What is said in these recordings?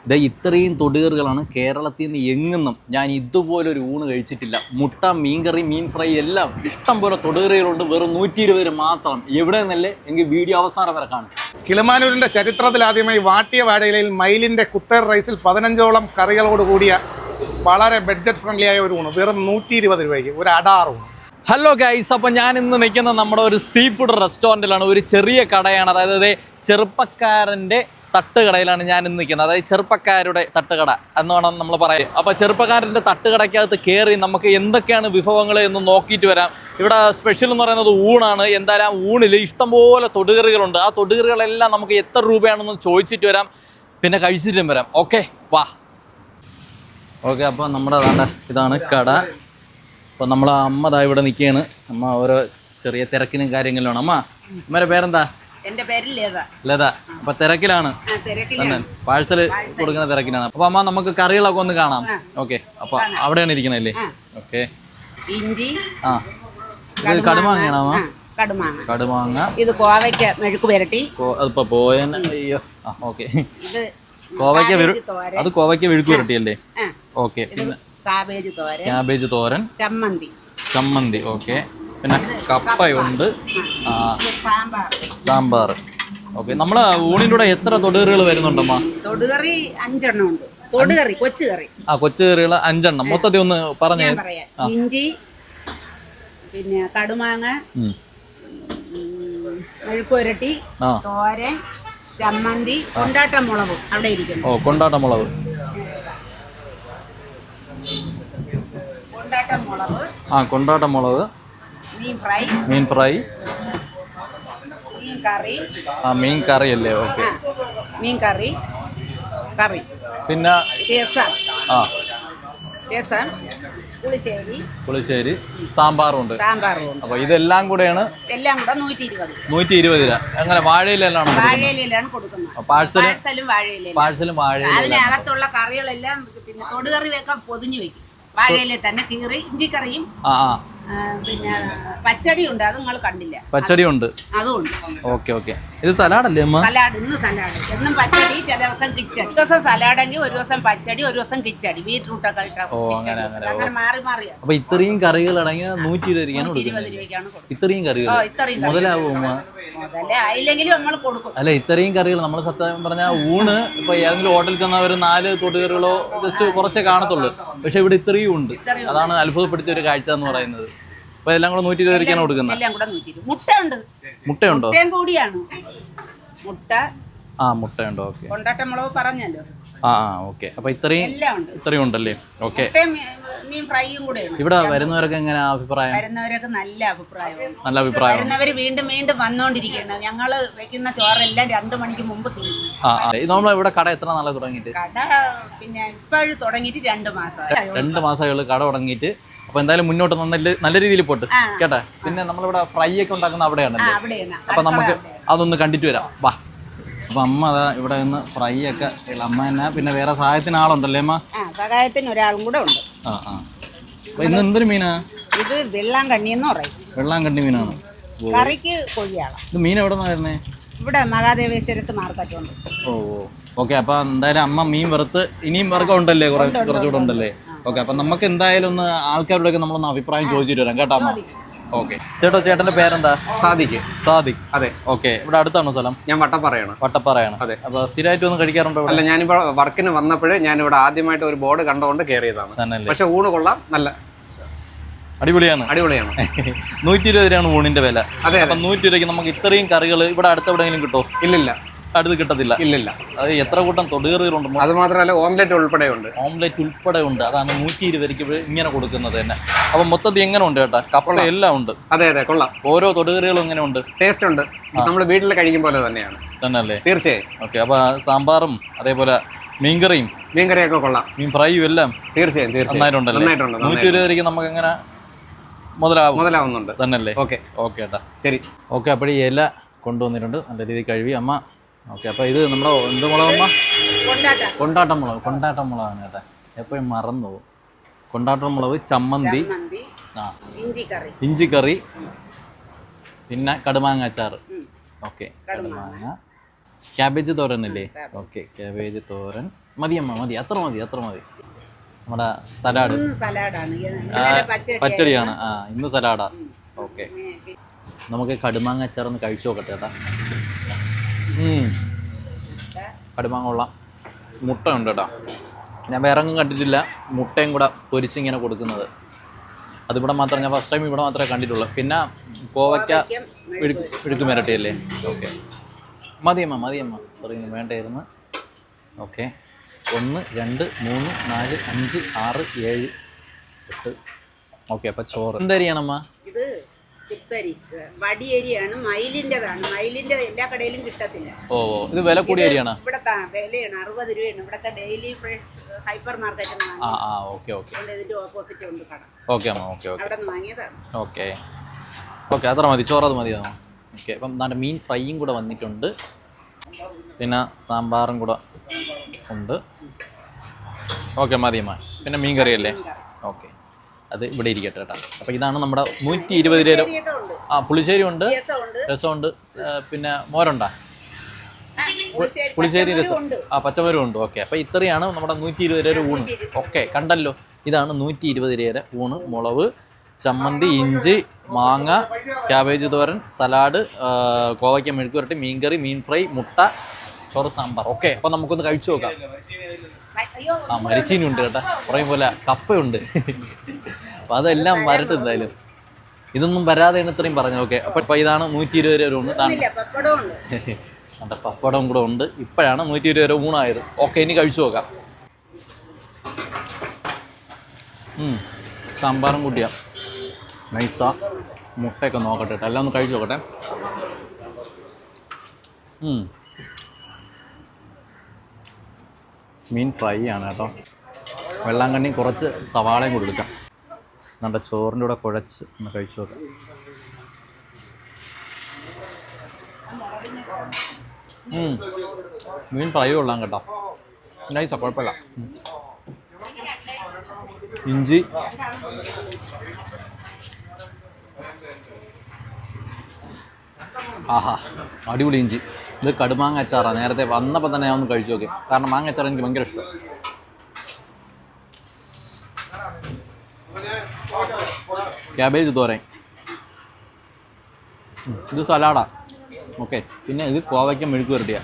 ഇത് ഇത്രയും തൊടുകറികളാണ് കേരളത്തിൽ നിന്ന് എങ്ങുന്നും ഞാൻ ഇതുപോലൊരു ഊണ് കഴിച്ചിട്ടില്ല. മുട്ട, മീൻകറി, മീൻ ഫ്രൈ എല്ലാം ഇഷ്ടം പോലെ തൊടുകറികളുണ്ട്. വെറും 120 മാത്രം. എവിടെ നിന്നല്ലേ എങ്കിൽ വീഡിയോ അവസാനം വരെ കാണും. കിളിമാനൂരിൻ്റെ ചരിത്രത്തിൽ ആദ്യമായി വാട്ടിയ വാഴയിലയിൽ മയിലിൻ്റെ കുത്തേർ റൈസിൽ 15ഓളം കറികളോട് കൂടിയ വളരെ ബഡ്ജറ്റ് ഫ്രണ്ട്ലി ആയ ഒരു ഊണ് വെറും 120 രൂപയ്ക്ക് ഒരു അടാർ ഊണ്. ഹലോ ഗൈസ്, അപ്പോൾ ഞാൻ ഇന്ന് നിൽക്കുന്നത് നമ്മുടെ ഒരു സീ ഫുഡ് റെസ്റ്റോറൻറ്റിലാണ്. ഒരു ചെറിയ കടയാണ്, അതായത് ചെറുപ്പക്കാരൻ്റെ തട്ടുകടയിലാണ് ഞാൻ ഇന്ന് നിൽക്കുന്നത്. അതായത് ചെറുപ്പക്കാരുടെ തട്ടുകട എന്ന് വേണം നമ്മൾ പറയാൻ. അപ്പോൾ ചെറുപ്പക്കാരൻ്റെ തട്ടുകടയ്ക്കകത്ത് കയറി നമുക്ക് എന്തൊക്കെയാണ് വിഭവങ്ങൾ എന്ന് നോക്കിയിട്ട് വരാം. ഇവിടെ സ്പെഷ്യൽ എന്ന് പറയുന്നത് ഊണാണ്. എന്തായാലും ആ ഊണിൽ ഇഷ്ടംപോലെ തൊടുകറികളുണ്ട്. ആ തൊടുകറികളെല്ലാം നമുക്ക് എത്ര രൂപയാണെന്ന് ചോദിച്ചിട്ട് വരാം, പിന്നെ കഴിച്ചിട്ടും വരാം. ഓക്കെ, വാ. ഓക്കെ, അപ്പോൾ നമ്മുടെ ഇതാണ് കട. അപ്പോൾ നമ്മളെ അമ്മ ദാ ഇവിടെ നിൽക്കുകയാണ്. അമ്മ ഓരോ ചെറിയ തിരക്കിനും കാര്യങ്ങളിലാണ്. അമ്മയുടെ പേരെന്താ? എന്റെ പേര് ലത. ലത. അപ്പൊ തിരക്കിലാണ്, പാഴ്സൽ കൊടുക്കുന്ന തിരക്കിലാണ്. അപ്പൊ അമ്മ നമുക്ക് കറികളൊക്കെ ഒന്ന് കാണാം. ഓക്കെ, അപ്പൊ അവിടെയാണ് ഇരിക്കണല്ലേ? ഓക്കെ. ഇഞ്ചി, ഇത് കടുമാങ്ങയാണോ അമ്മ? കടുമാങ്ങ. ഇത് കോവയ്ക്ക മെഴുക്ക് പുരട്ടി. അതിപ്പോ പോയ അയ്യോ. ഓക്കെ, അത് കോവയ്ക്ക മെഴുക്ക് പുരട്ടിയല്ലേ? ഓക്കെ. പിന്നെ ക്യാബേജ് തോരൻ, ചമ്മന്തി. ഓക്കെ. പിന്നെ കപ്പയുണ്ട്, സാമ്പാർ. ഓക്കെ. നമ്മളെ ഊണിൻ്റെ കൂടെ എത്ര തൊടുകറികൾ വരുന്നുണ്ടമ്മ? തൊടുകറി 5 എണ്ണം ഉണ്ട്. തൊടുകറി കൊച്ചുകറി. കൊച്ചുകറികൾ 5 എണ്ണം. മൊത്തത്തിൽ ഒന്ന് പറഞ്ഞു. ഇഞ്ചി, പിന്നെ കടുമാങ്ങ, മെഴുക്കുരട്ടി, തോരൻ, ചമ്മന്തി, കൊണ്ടാട്ടം മുളക്. അവിടെ ഇരിക്കുന്നു. കൊണ്ടാട്ടം മുളക്. കൊണ്ടാട്ടം മുളക്. മീൻ ഫ്രൈ. മീൻ കറി അല്ലേ? ഓക്കെ. മീൻ കറി. പിന്നെ രസം, പുളിശ്ശേരി, സാമ്പാറുണ്ട്. അപ്പൊ ഇതെല്ലാം കൂടെയാണ് 120 രൂപ. അങ്ങനെ വാഴയിലാണ് കൊടുക്കുന്നത്. പാഴ്സലും വാഴയിലും. അതിനകത്തുള്ള കറികളെല്ലാം പിന്നെ തൊടുകറി വെക്കാൻ പൊതിഞ്ഞു വെക്കും. വാഴയിലെ തന്നെ കീറി ഇഞ്ചിക്കറിയും, പിന്നെ പച്ചടി ഉണ്ട്. അത് നിങ്ങൾ കണ്ടില്ല. പച്ചടി ഉണ്ട്, അതുണ്ട്. ഓക്കെ. ഇത് സലാഡല്ലേ അമ്മ? സലാഡ്. ഇന്ന് സലാഡ്, എന്നും പച്ചടി, ചില ദിവസം കിച്ചടി. ഒരു ദിവസം സലാഡെങ്കിൽ ഒരു ദിവസം പച്ചടി, ഒരു ദിവസം കിച്ചടി. ബീറ്റ്റൂട്ടൊക്കെ അങ്ങനെ മാറി മാറിയാണ്. അപ്പൊ ഇത്രയും കറികൾ അടങ്ങിയ 120 രൂപയ്ക്കാണ്. ഇത്രയും കറികൾ മുതലാവും? മുതലായില്ലെങ്കിലും നമ്മൾ കൊടുക്കും. അല്ല, ഇത്രയും കറികൾ നമ്മൾ സത്യം പറഞ്ഞാൽ ഊണ് ഇപ്പൊ ഏതെങ്കിലും ഹോട്ടലിൽ ചെന്നാൽ ഒരു 4 തൊടുകറികളോ ജസ്റ്റ് കുറച്ചേ കാണത്തുള്ളൂ. പക്ഷെ ഇവിടെ ഇത്രയും ഉണ്ട്. അതാണ് അത്ഭുതപ്പെടുത്തിയ ഒരു കാഴ്ച എന്ന് പറയുന്നത്. അപ്പൊ എല്ലാം കൂടെ 120 രൂപയ്ക്കാണ് കൊടുക്കുന്നത്. മുട്ടയുണ്ടോ? മുട്ടയുണ്ടോ? ഓക്കെ. കൊണ്ടാട്ടം മുളക് പറഞ്ഞല്ലോ. ഓക്കെ. അപ്പൊ ഇത്രയും ഉണ്ടല്ലേ? ഓക്കെ. മീൻ ഫ്രൈയും കൂടെ. ഇവിടെ വരുന്നവരൊക്കെ എങ്ങനെ അഭിപ്രായം? വരുന്നവരൊക്കെ നല്ല അഭിപ്രായം. വരുന്നവര് വീണ്ടും വന്നോണ്ടിരിക്കുകയാണ്. ഞങ്ങള് വെക്കുന്ന ചോറെല്ലാം 2 മണിക്ക് മുമ്പ് തീരും. നമ്മളിവിടെ കട എത്ര നാളെ തുടങ്ങിയിട്ട്? കട പിന്നെ ഇപ്പോഴും തുടങ്ങിയിട്ട് 2 മാസമായി. 2 മാസമായുള്ള കട തുടങ്ങിയിട്ട്. അപ്പൊ എന്തായാലും മുന്നോട്ട് നല്ല രീതിയിൽ പോട്ട് കേട്ടെ. പിന്നെ നമ്മളിവിടെ ഫ്രൈ ഒക്കെ ഉണ്ടാക്കുന്ന അവിടെയാണല്ലേ? അപ്പൊ നമുക്ക് അതൊന്ന് കണ്ടിട്ട് വരാം, വാ. അപ്പൊ അമ്മ അതാ ഇവിടെ നിന്ന് ഫ്രൈ ഒക്കെ അമ്മ തന്നെ. പിന്നെ വേറെ സഹായത്തിന് ആളുണ്ടല്ലേ അമ്മ? സഹായത്തിന് ഒരാളും കൂടെ ഉണ്ട്. അപ്പൊ ഇന്ന് എന്തൊരു മീനാ ഇത്? വെള്ളാങ്കണ്ണി എന്ന് പറയും. വെള്ളാങ്കണ്ണി മീനാണ്. കറിക്ക് കോഴിയാണ്. ഇത് മീൻ എവിടെ നിന്നാ വരുന്നേ? ഇവിടെ മഹാദേവേശ്വരത്ത് മാർക്കറ്റുണ്ട്. ഓക്കെ. അപ്പൊ എന്തായാലും അമ്മ മീൻ വറുത്ത് ഇനിയും വറുക്കം ഉണ്ടല്ലേ? കുറച്ചുകൂടെ ഉണ്ടല്ലേ? ഓക്കെ. അപ്പൊ നമുക്ക് എന്തായാലും ഒന്ന് ആൾക്കാരോടൊക്കെ നമ്മളൊന്ന് അഭിപ്രായം ചോദിച്ചിട്ട് വരാം കേട്ടോ അമ്മ. ഓക്കെ. ചേട്ടന്റെ പേരെന്താ? സാദിഖ്. അതെ. ഓക്കെ. ഇവിടെ അടുത്താണോ സ്ഥലം? ഞാൻ വട്ടപ്പാറയാണ്. അതെ. അപ്പൊ സ്ഥിരമായിട്ട് ഒന്ന് കഴിക്കാറുണ്ടോ? അല്ല, ഞാനിപ്പോ വർക്കിന് വന്നപ്പോഴേ ഞാനിവിടെ ആദ്യമായിട്ട് ഒരു ബോർഡ് കണ്ടുകൊണ്ട് കയറിയതാണ്. പക്ഷെ ഊണ് കൊള്ളാം, നല്ല അടിപൊളിയാണ്. 120 രൂപയാണ് ഊണിന്റെ വില. അതെ. അപ്പൊ 120 രൂപയ്ക്ക് നമുക്ക് ഇത്രയും കറികൾ ഇവിടെ അടുത്തെവിടെയെങ്കിലും കിട്ടുമോ? ഇല്ലില്ല, അടുത്ത് കിട്ടത്തില്ല. അത് എത്ര കൂട്ടം തൊടുകറികളുണ്ട്. അത് മാത്രമല്ല ഓംലെറ്റ് ഉൾപ്പെടെ ഉണ്ട്. അതാണ് 120 രൂപയ്ക്ക് ഇങ്ങനെ കൊടുക്കുന്നത് തന്നെ. അപ്പൊ മൊത്തത്തിൽ എങ്ങനെ ഉണ്ട് ചേട്ടാ? കപ്പ എല്ലാം ഉണ്ട്. അതെ, കൊള്ളാം. ഓരോ തൊടുകറികളും എങ്ങനെ ഉണ്ട്? ടേസ്റ്റ് ഉണ്ട്. നമ്മൾ വീട്ടിൽ കഴിക്കും പോലെ തന്നെയാണ്. തന്നെയല്ലേ? തീർച്ചയായും. ഓക്കെ. അപ്പൊ സാമ്പാറും അതേപോലെ മീൻകറിയൊക്കെ കൊള്ളാം. മീൻ ഫ്രൈയും എല്ലാം തീർച്ചയായും നന്നായിട്ടുണ്ടല്ലേ? 120 രൂപയ്ക്ക് നമുക്ക് എങ്ങനെ മുതലാവുന്നുണ്ട് തന്നെയല്ലേ? ഓക്കെ ചേട്ടാ, ശരി. ഓക്കെ. അപ്പോൾ ഈ ഇല കൊണ്ടുവന്നിട്ടുണ്ട്, നല്ല രീതിയിൽ കഴുകി അമ്മ. ഓക്കെ. അപ്പോൾ ഇത് നമ്മുടെ എന്ത് മുളകമ്മ? കൊണ്ടാട്ടം മുളകാണ് ചേട്ടാ. എപ്പോഴും മറന്നു പോകും. കൊണ്ടാട്ടം മുളക്, ചമ്മന്തി, ഇഞ്ചിക്കറി, പിന്നെ കടുമാങ്ങ അച്ചാർ. ഓക്കെ. കടുമാങ്ങ, ക്യാബേജ് തോരനല്ലേ? ഓക്കെ, ക്യാബേജ് തോരൻ മതിയമ്മ, മതി, അത്ര മതി. നമ്മുടെ സലാഡ്, സലാഡാണ്, പച്ചടിയാണ്. ഇന്ന് സലാഡാ. ഓക്കെ, നമുക്ക് കടുമാങ്ങ അച്ചാറൊന്ന് കഴിച്ചു നോക്കട്ടെ ചേട്ടാ. കടുമാങ്ങ കൊള്ളാം. മുട്ട ഉണ്ട് കേട്ടോ, ഞാൻ വേറെ ഒന്നും കണ്ടിട്ടില്ല. മുട്ടയും കൂടെ പൊരിച്ചിങ്ങനെ കൊടുക്കുന്നത് അതിവിടെ മാത്രം, ഞാൻ ഫസ്റ്റ് ടൈം ഇവിടെ മാത്രമേ കണ്ടിട്ടുള്ളൂ. പിന്നെ കോവയ്ക്ക ഇഴുക്ക് മിരട്ടിയല്ലേ? ഓക്കെ, മതിയമ്മ പറയുന്നു, വേണ്ടായിരുന്നു. ഓക്കെ, 1 2 3 4 5 6 7 8. ഓക്കെ, അപ്പം ചോറ് എന്തരിയാണമ്മ? ഇത് കുത്തരി വടിയരിയാണ്, മയിലിൻ്റെതാണ്. മയിലിൻ്റെ എല്ലാ കടയിലും കിട്ടത്തില്ല. ഓ, ഇത് വില കൂടിയ അരിയാണ്. ഇവിടെ വിലയാണ് 60 രൂപയാണ്. ഇവിടത്തെ ഡെയിലി ഹൈപ്പർ മാർക്കറ്റ്. ഓക്കെ, ഇതിന്റെ ഓപ്പോസിറ്റ് ഉണ്ട് കട. ഓക്കെ അമ്മ, ഓക്കെ അവിടെ നിന്ന് വാങ്ങിയതാണ്. ഓക്കെ, അത്ര മതി, ചോറ് അത് മതിയാണോ? ഓക്കെ, അപ്പം നമ്മുടെ മീൻ ഫ്രൈയും കൂടെ വന്നിട്ടുണ്ട്, പിന്നെ സാമ്പാറും കൂടെ ഉണ്ട്. ഓക്കെ, മതിയമ്മ. പിന്നെ മീൻ കറിയല്ലേ? ഓക്കെ, അത് ഇവിടെ ഇരിക്കട്ടെ കേട്ടോ. അപ്പോൾ ഇതാണ് നമ്മുടെ 120 രൂപ. പുളിശ്ശേരി ഉണ്ട്, രസമുണ്ട്, പിന്നെ മോരുണ്ടാ? പുളിശ്ശേരി, രസം, പച്ചമരം ഉണ്ട്. ഓക്കെ, അപ്പോൾ ഇത്രയാണ് നമ്മുടെ 120 രൂപ ഊണ്. ഓക്കെ, കണ്ടല്ലോ, ഇതാണ് 120 രൂപ ഊണ്. മുളക്, ചമ്മന്തി, ഇഞ്ചി, മാങ്ങ, ക്യാബേജ് തോരൻ, സലാഡ്, കോവയ്ക്ക മെഴുക്കുവരട്ടി, മീൻകറി, മീൻ ഫ്രൈ, മുട്ട, ചോറ്, സാമ്പാർ. ഓക്കെ, അപ്പോൾ നമുക്കൊന്ന് കഴിച്ചു നോക്കാം. മരിച്ചീനി ഉണ്ട് കേട്ടോ, പറയും പോലെ കപ്പയുണ്ട്. അപ്പോൾ അതെല്ലാം വരട്ടെ എന്തായാലും. ഇതൊന്നും വരാതെയാണ് ഇത്രയും പറഞ്ഞു. ഓക്കെ, അപ്പോൾ ഇതാണ് 120 രൂപ ഊണ്. പപ്പടം കൂടെ ഉണ്ട്. ഇപ്പോഴാണ് 120 രൂപ ഊണായത്. ഓക്കെ, ഇനി കഴിച്ചു നോക്കാം. സാമ്പാറും കൂട്ടിയാ നൈസ. മുട്ടയൊക്കെ നോക്കട്ടെ കേട്ടോ, എല്ലാം ഒന്ന് കഴിച്ചു നോക്കട്ടെ. മീൻ ഫ്രൈ ആണ് കേട്ടോ. വെള്ളാങ്കണ്ണി കുറച്ച് സവാളയും കൂടി എടുക്കാം. നമ്മുടെ ചോറിൻ്റെ കൂടെ കുഴച്ച് ഒന്ന് കഴിച്ചു നോക്കാം. മീൻ ഫ്രൈ കൊള്ളാം കേട്ടോ, നൈസാ, കുഴപ്പമില്ല. ഇഞ്ചി, ആഹാ, അടിപൊളി ഇഞ്ചി. ഇത് കടുമാങ്ങ അച്ചാറാണ്. നേരത്തെ വന്നപ്പോൾ തന്നെ ഞാൻ ഒന്ന് കഴിച്ചു നോക്കി, കാരണം മാങ്ങ അച്ചാർ എനിക്ക് ഭയങ്കര ഇഷ്ടം. ക്യാബേജ് തോരൻ, ഇത് സലാഡാ. ഓക്കെ, പിന്നെ ഇത് കോവയ്ക്ക മെഴുക്ക് വരട്ടിയ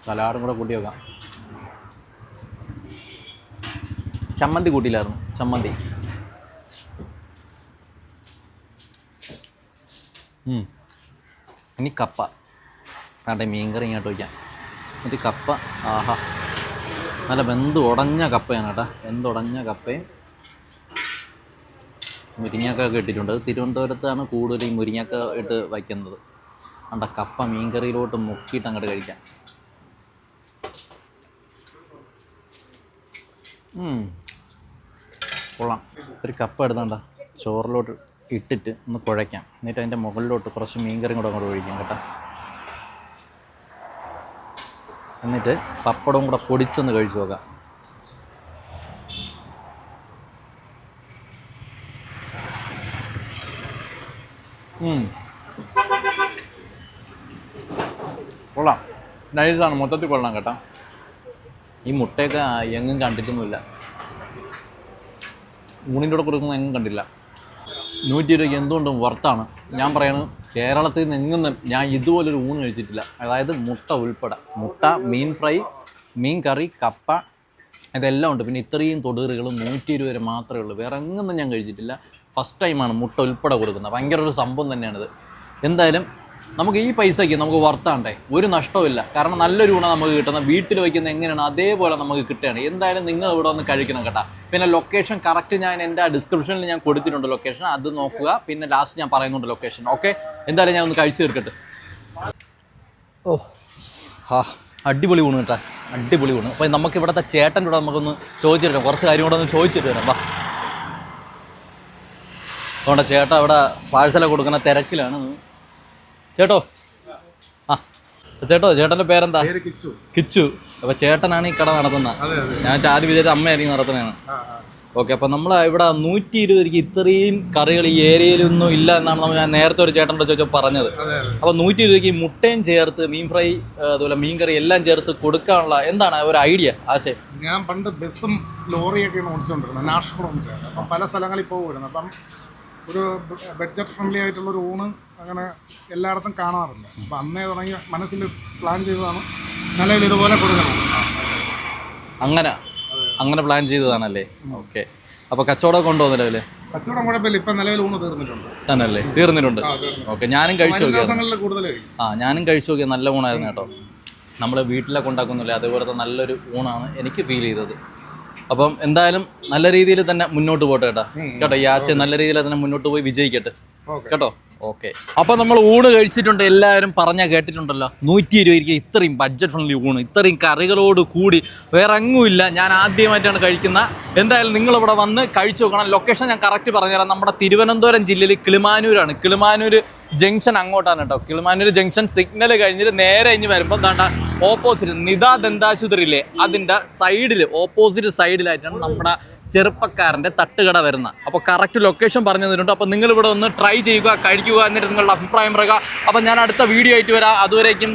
സലാഡും കൂടെ കൂട്ടി വെക്കാം. ചമ്മന്തി കൂട്ടിയില്ലായിരുന്നു, ചമ്മന്തി. ഇനി കപ്പ, അതെ, മീൻകറി ഇങ്ങോട്ട് വയ്ക്കാം. എന്നിട്ട് കപ്പ, ആഹാ, നല്ല വെന്ത് ഉടഞ്ഞ കപ്പയാണ് കേട്ടോ. വെന്തുടഞ്ഞ കപ്പയും മുരിങ്ങയൊക്കെ ഇട്ടിട്ടുണ്ട്. അത് തിരുവനന്തപുരത്താണ് കൂടുതൽ ഈ മുരിങ്ങയൊക്കെ ഇട്ട് വയ്ക്കുന്നത്. അണ്ട കപ്പ മീൻകറിയിലോട്ട് മുക്കിയിട്ട് അങ്ങോട്ട് കഴിക്കാം. കൊള്ളാം. ഒരു കപ്പ എടുത്താണ്ട ചോറിലോട്ട് ഇട്ടിട്ട് ഒന്ന് കുഴയ്ക്കാം. എന്നിട്ട് അതിൻ്റെ മുകളിലോട്ട് കുറച്ച് മീൻകറിയും കൂടെ അങ്ങോട്ട് ഒഴിക്കാം കേട്ടോ. എന്നിട്ട് പപ്പടവും കൂടെ പൊടിച്ചൊന്ന് കഴിച്ചു നോക്കാം. കൊള്ളാം, നൈസാണ്, മൊത്തത്തിൽ കൊള്ളാം കേട്ടോ. ഈ മുട്ടയൊക്കെ എങ്ങും കണ്ടിട്ടൊന്നുമില്ല, ഊണിൻ്റെ കൂടെ കൊടുക്കുന്ന എങ്ങും കണ്ടില്ല. 120 രൂപയ്ക്ക് എന്തുകൊണ്ടും വർത്താണ്. ഞാൻ പറയുന്നത് കേരളത്തിൽ നിന്ന് എങ്ങും ഞാൻ ഇതുപോലൊരു ഊണ് കഴിച്ചിട്ടില്ല. അതായത് മുട്ട ഉൾപ്പെടെ, മുട്ട, മീൻ ഫ്രൈ, മീൻ കറി, കപ്പ, ഇതെല്ലാം ഉണ്ട്. പിന്നെ ഇത്രയും തൊടുകറികളും 120 വരെ മാത്രമേ ഉള്ളൂ. വേറെ എങ്ങൊന്നും ഞാൻ കഴിച്ചിട്ടില്ല. ഫസ്റ്റ് ടൈമാണ് മുട്ട ഉൾപ്പെടെ കൊടുക്കുന്നത്. ഭയങ്കര ഒരു സംഭവം തന്നെയാണിത്. എന്തായാലും നമുക്ക് ഈ പൈസയ്ക്ക് നമുക്ക് വർത്താണ്ടേ, ഒരു നഷ്ടമില്ല. കാരണം നല്ലൊരു ഊണ നമുക്ക് കിട്ടുന്നത്. വീട്ടിൽ വയ്ക്കുന്ന എങ്ങനെയാണ് അതേപോലെ നമുക്ക് കിട്ടുകയാണ്. എന്തായാലും നിങ്ങൾ ഇവിടെ വന്ന് കഴിക്കണം കേട്ടോ. പിന്നെ ലൊക്കേഷൻ കറക്റ്റ് ഞാൻ എൻ്റെ ഡിസ്ക്രിപ്ഷനിൽ ഞാൻ കൊടുത്തിട്ടുണ്ട് ലൊക്കേഷൻ, അത് നോക്കുക. പിന്നെ ലാസ്റ്റ് ഞാൻ പറയുന്നുണ്ട് ലൊക്കേഷൻ. ഓക്കെ, എന്തായാലും ഞാൻ ഒന്ന് കഴിച്ചു തീർക്കട്ടെ. ഓ അടിപൊളി ഊണ് കേട്ടോ, അടിപൊളി ഊണ്. അപ്പോൾ നമുക്ക് ഇവിടുത്തെ ചേട്ടൻ്റെ കൂടെ നമുക്കൊന്ന് ചോദിച്ചെടുക്കാം, കുറച്ച് കാര്യം കൂടെ ഒന്ന് ചോദിച്ചിട്ട് വരാം. വാ, അതുകൊണ്ട് ചേട്ടാ ഇവിടെ പാഴ്സല കൊടുക്കുന്ന തിരക്കിലാണ്. ചേട്ടോ, ചേട്ടൻ്റെ പേരെന്താ? കിച്ചു. അപ്പോൾ ചേട്ടനാണ് ഈ കട നടത്തുന്നത്. ഞാൻ ആദ്യം വിചാരിച്ച അമ്മയായിരിക്കും നടത്തുന്നതാണ്. ഓക്കെ, അപ്പോൾ നമ്മൾ ഇവിടെ 120 രൂപയ്ക്ക് ഇത്രയും കറികൾ ഈ ഏരിയയിലൊന്നും ഇല്ല എന്നാണ് ഞാൻ നേരത്തെ ഒരു ചേട്ടൻ്റെ ചോദിച്ചാൽ പറഞ്ഞത്. അപ്പോൾ 120 രൂപയ്ക്ക് മുട്ടയും ചേർത്ത് മീൻ ഫ്രൈ അതുപോലെ മീൻ കറി എല്ലാം ചേർത്ത് കൊടുക്കാനുള്ള എന്താണ് ഒരു ഐഡിയ ആശയം? ഞാൻ പണ്ട് ബസ്സും ലോറിയൊക്കെയാണ് ഓടിച്ചുകൊണ്ടിരുന്നത്, നാഷണൽ ഓടിച്ചാണ്. അപ്പം പല സ്ഥലങ്ങളിൽ പോകുമായിരുന്നു. അപ്പം ഒരു ബഡ്ജറ്റ് ഫ്രണ്ട്ലി ആയിട്ടുള്ളൊരു ഊണ് അങ്ങനെ എല്ലായിടത്തും കാണാറില്ല. അപ്പം അന്നേ തുടങ്ങി മനസ്സിൽ പ്ലാൻ ചെയ്തതാണ് നിലവിൽ ഇതുപോലെ കൊടുക്കണം. അങ്ങനെ പ്ലാൻ ചെയ്തതാണല്ലേ? ഓക്കെ, അപ്പോൾ കച്ചവടമൊക്കെ ഉണ്ടോ നിലവിൽ? കച്ചവടം കുഴപ്പമില്ല, ഇപ്പം നിലവിൽ ഊണ് തീർന്നിട്ടുണ്ട്. തന്നെയല്ലേ? തീർന്നിട്ടുണ്ട്. ഓക്കെ, ഞാനും കഴിച്ചു നോക്കിയാൽ കൂടുതൽ ഞാനും കഴിച്ചു നോക്കിയാൽ നല്ല ഊണായിരുന്നു കേട്ടോ. നമ്മൾ വീട്ടിലൊക്കെ ഉണ്ടാക്കുന്നില്ലേ അതുപോലത്തെ നല്ലൊരു ഊണാണ് എനിക്ക് ഫീൽ ചെയ്തത്. അപ്പം എന്തായാലും നല്ല രീതിയിൽ തന്നെ മുന്നോട്ട് പോട്ടെ കേട്ടോ. ഈ ആശയം നല്ല രീതിയിൽ തന്നെ മുന്നോട്ട് പോയി വിജയിക്കട്ടെ കേട്ടോ. ഓക്കെ, അപ്പോൾ നമ്മൾ ഊണ് കഴിച്ചിട്ടുണ്ട്. എല്ലാവരും പറഞ്ഞാൽ കേട്ടിട്ടുണ്ടല്ലോ, 120 രൂപയ്ക്ക് ഇത്രയും ബഡ്ജറ്റ് ഫ്രണ്ട്ലി ഊണ്, ഇത്രയും കറികളോട് കൂടി വേറെ അങ്ങുമില്ല. ഞാൻ ആദ്യമായിട്ടാണ് കഴിക്കുന്നത്. എന്തായാലും നിങ്ങളിവിടെ വന്ന് കഴിച്ചു നോക്കണം. ലൊക്കേഷൻ ഞാൻ കറക്റ്റ് പറഞ്ഞുതരാം. നമ്മുടെ തിരുവനന്തപുരം ജില്ലയിൽ കിളിമാനൂരാണ്. കിളിമാനൂർ ജംഗ്ഷൻ അങ്ങോട്ടാണ് കേട്ടോ. കിളിമാനൂർ ജംഗ്ഷൻ സിഗ്നൽ കഴിഞ്ഞിട്ട് നേരെ ഇഞ്ഞ് വരുമ്പോൾ ദാണ്ട ഓപ്പോസിറ്റ് നിതാ ദന്താശുപത്രിയില്ലേ അതിൻ്റെ സൈഡിൽ ഓപ്പോസിറ്റ് സൈഡിലായിട്ടാണ് നമ്മുടെ ചെറുപ്പക്കാരൻ്റെ തട്ടുകട വരുന്നത്. അപ്പോൾ കറക്റ്റ് ലൊക്കേഷൻ പറഞ്ഞു തന്നിട്ടുണ്ട്. അപ്പോൾ നിങ്ങൾ ഇവിടെ ഒന്ന് ട്രൈ ചെയ്യുക, കഴിക്കുക, എന്നിട്ട് നിങ്ങളുടെ അഭിപ്രായം പറയുക. അപ്പോൾ ഞാൻ അടുത്ത വീഡിയോ ആയിട്ട് വരാം. അതുവരേക്കും